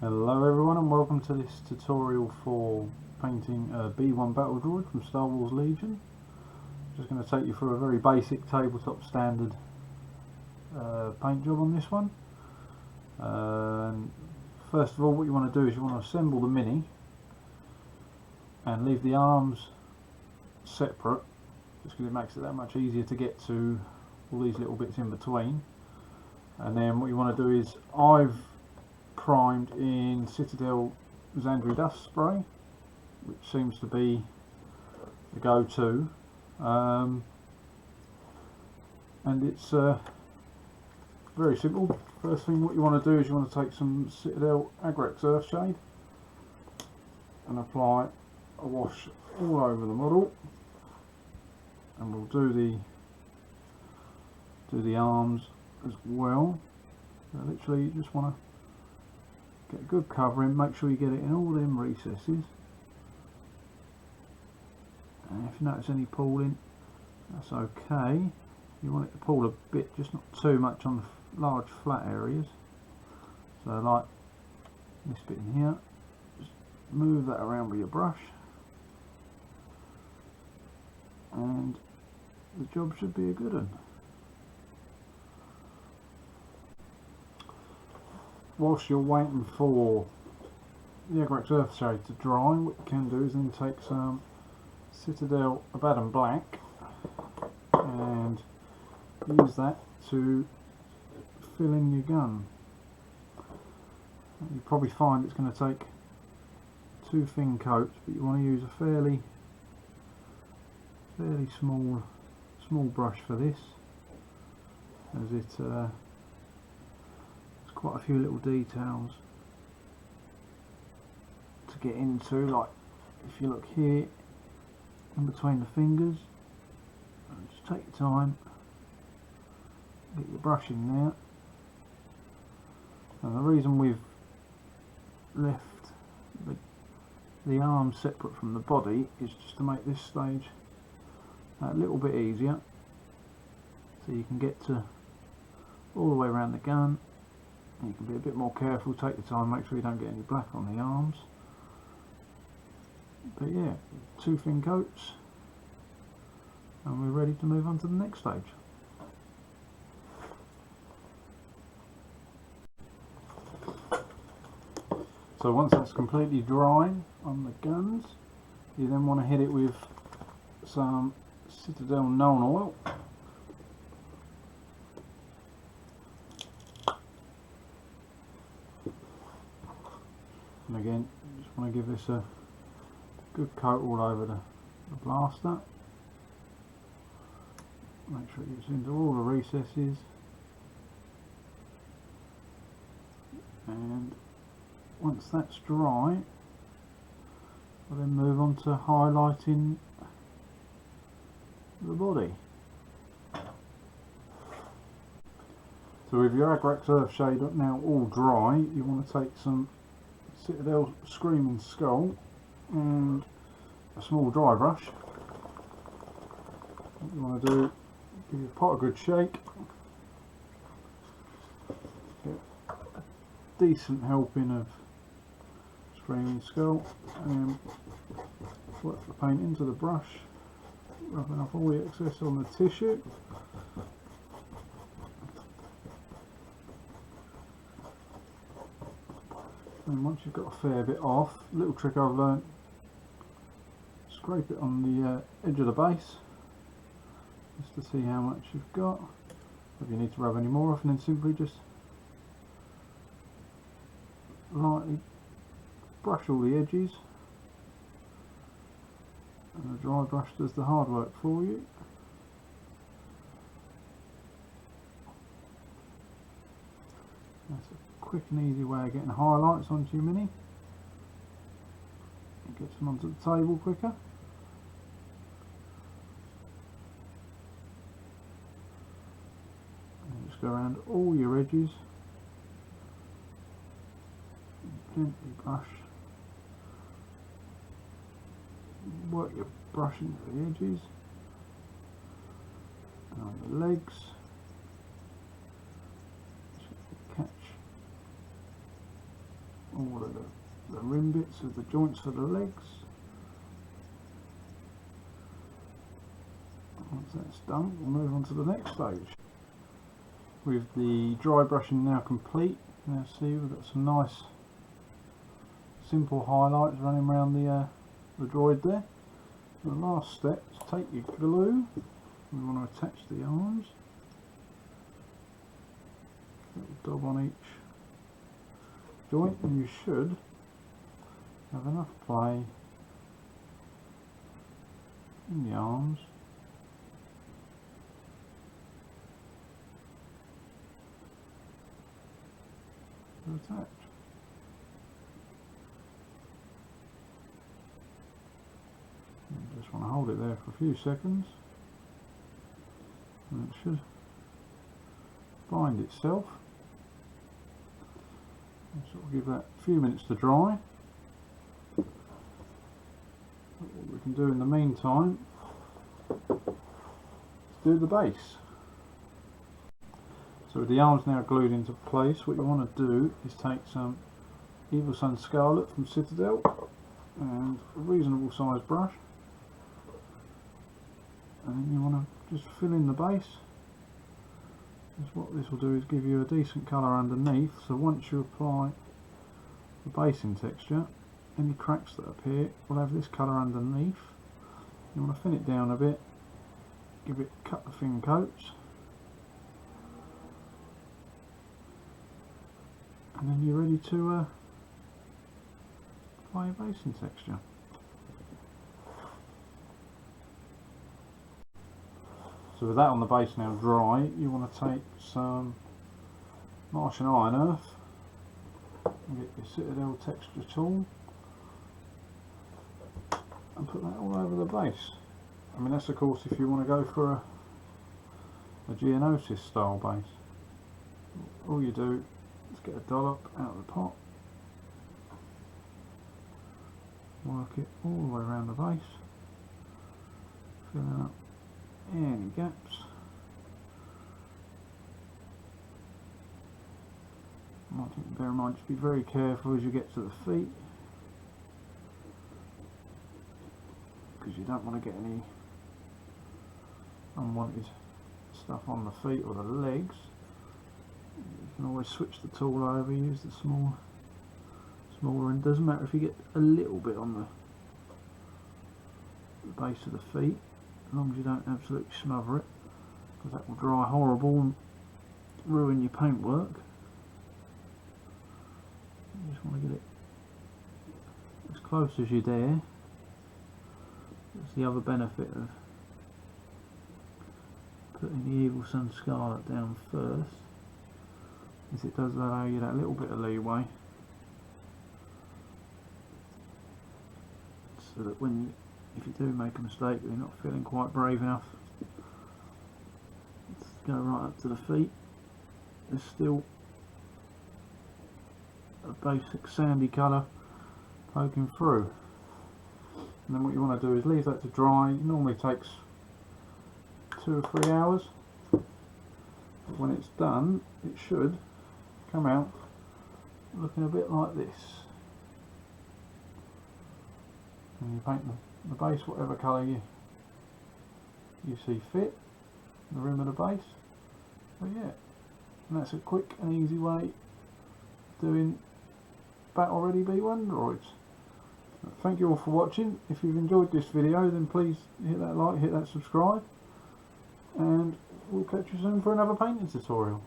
Hello everyone and welcome to this tutorial for painting a B1 Battle Droid from Star Wars Legion. I'm just going to take you through a very basic tabletop standard paint job on this one. First of all, what you want to do is you want to assemble the Mini and leave the arms separate, just because it makes it that much easier to get to all these little bits in between. And then what you want to do is, I've primed in Citadel Xandri Dust Spray, which seems to be the go-to, and it's very simple. First thing what you want to do is you want to take some Citadel Agrax Earthshade and apply a wash all over the model, and we'll do the arms as well. So literally you just want to get a good covering, make sure you get it in all them recesses, and if you notice any pooling, that's okay. You want it to pool a bit, just not too much on the large flat areas. So like this bit in here, just move that around with your brush and the job should be a good one. Whilst you're waiting for the Agrax Earthshade to dry, what you can do is then take some Citadel Abaddon Black and use that to fill in your gun. You probably find it's going to take 2 thin coats, but you want to use a fairly small brush for this, as it quite a few little details to get into. Like if you look here in between the fingers, just take your time, get your brush in there. And the reason we've left the arms separate from the body is just to make this stage a little bit easier, so you can get to all the way around the gun. You can be a bit more careful, take your time, make sure you don't get any black on the arms. But yeah, 2 thin coats and we're ready to move on to the next stage. So once that's completely dry on the guns, you then want to hit it with some Citadel Known Oil. And again, you just want to give this a good coat all over the blaster. Make sure it gets into all the recesses. And once that's dry, we'll then move on to highlighting the body. So with your Agrax Earthshade now all dry, you want to take some Citadel Screaming Skull and a small dry brush. What you want to do, give your pot a good shake, get a decent helping of Screaming Skull, and then work the paint into the brush, rubbing off all the excess on the tissue. And once you've got a fair bit off, little trick I've learnt, scrape it on the edge of the base just to see how much you've got. If you need to rub any more off, and then simply just lightly brush all the edges, and the dry brush does the hard work for you. That's a quick and easy way of getting highlights onto your Mini. It gets them onto the table quicker. And just go around all your edges, gently brush, work your brush into the edges, and on the legs, catch all rim bits of the joints for the legs. Once that's done, we'll move on to the next stage. With the dry brushing now complete, now see we've got some nice simple highlights running around the droid there. The last step is take your glue, we want to attach the arms, little dab on each joint, and you should have enough play in the arms to attach. You just want to hold it there for a few seconds and it should bind itself. So we'll give that a few minutes to dry. What we can do in the meantime is do the base. So with the arms now glued into place, what you want to do is take some Evil Sun Scarlet from Citadel and a reasonable sized brush, and then you want to just fill in the base. Because what this will do is give you a decent colour underneath, so once you apply the basing texture, any cracks that appear will have this colour underneath. You want to thin it down a bit, give it a couple of thin coats, and then you're ready to apply your basing texture. So with that on the base now dry, you want to take some Martian Iron Earth and get your Citadel texture tool and put that all over the base. I mean, that's of course if you want to go for a Geonosis style base. All you do is get a dollop out of the pot, work it all the way around the base, filling up any gaps. One thing to bear in mind, just be very careful as you get to the feet, because you don't want to get any unwanted stuff on the feet or the legs. You can always switch the tool over, use the smaller end. Doesn't matter if you get a little bit on the base of the feet, as long as you don't absolutely smother it, because that will dry horrible and ruin your paintwork. You just want to get it as close as you dare. That's the other benefit of putting the Evil Sun Scarlet down first, is it does allow you that little bit of leeway, so that when you, if you do make a mistake, you're not feeling quite brave enough to go right up to the feet, there's still a basic sandy colour poking through. And then what you want to do is leave that to dry. It normally takes 2 or 3 hours. But when it's done, it should come out looking a bit like this. And you paint the base whatever colour you see fit, the rim of the base. But yeah, and that's a quick and easy way of doing battle ready B1 droids. Thank you all for watching. If you've enjoyed this video, then please hit that like, hit that subscribe, and we'll catch you soon for another painting tutorial.